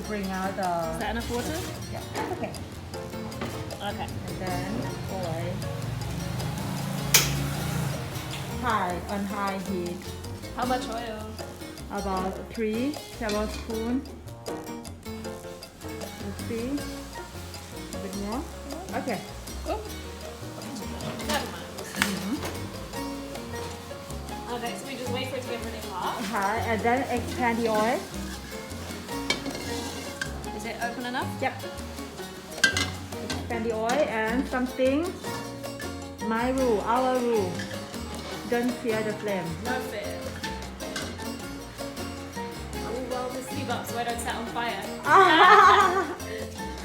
bring out the. Is that enough water? Yeah, that's okay. Okay. And then oil. On high heat. How much oil? About 3 tablespoons. Let's see. A bit more. Okay. Oh. Never mind. Okay, so we just wait for it to get really hot. High, and then expand the oil. Is it open enough? Yep. Expand the oil and something. My rule, our rule. Don't fear the flame. No fear. Oh, well, just leave up so I don't set on fire.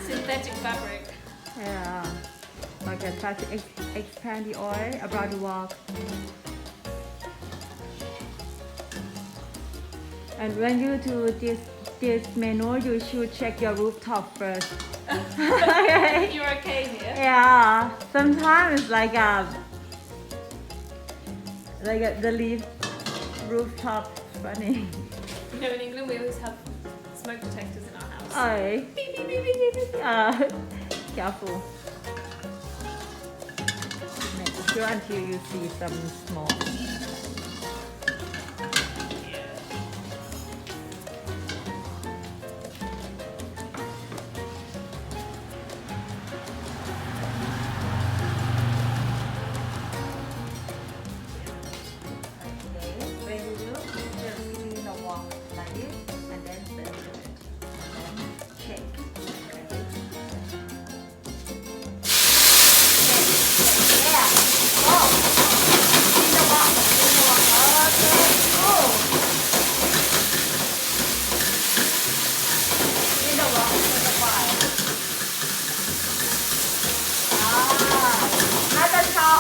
Synthetic fabric. Yeah. Okay, try to expand the oil about the wok. And when you do this menu, you should check your rooftop first. Okay. You're okay here? Yeah. Sometimes the leaf rooftop funny. You know, in England we always have smoke detectors in our house. Oh. Beep, beep, beep, beep, beep, beep. Careful. Make sure until you see some smoke.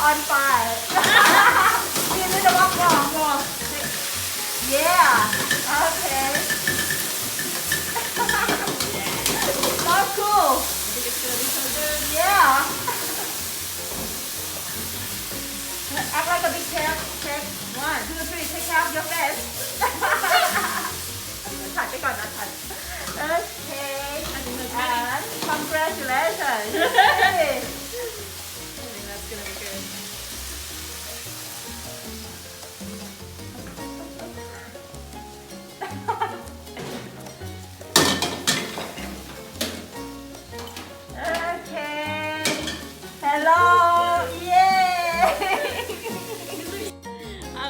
On fire. Give me the wok more. Yeah. Okay. So cool. I think it's gonna be so good. Yeah. Act like a big chef. 1, 2, 3. Take care of your face. ถ่ายไปก่อนนะถ่าย Okay. I think that's ready. And congratulations. Yay. I think that's gonna be good. Okay. Hello. Yay.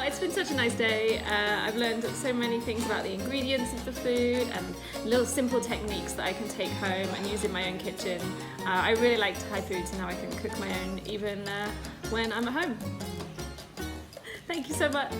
It's been such a nice day. I've learned so many things about the ingredients of the food and little simple techniques that I can take home and use in my own kitchen. I really like Thai food, so now I can cook my own even when I'm at home. Thank you so much.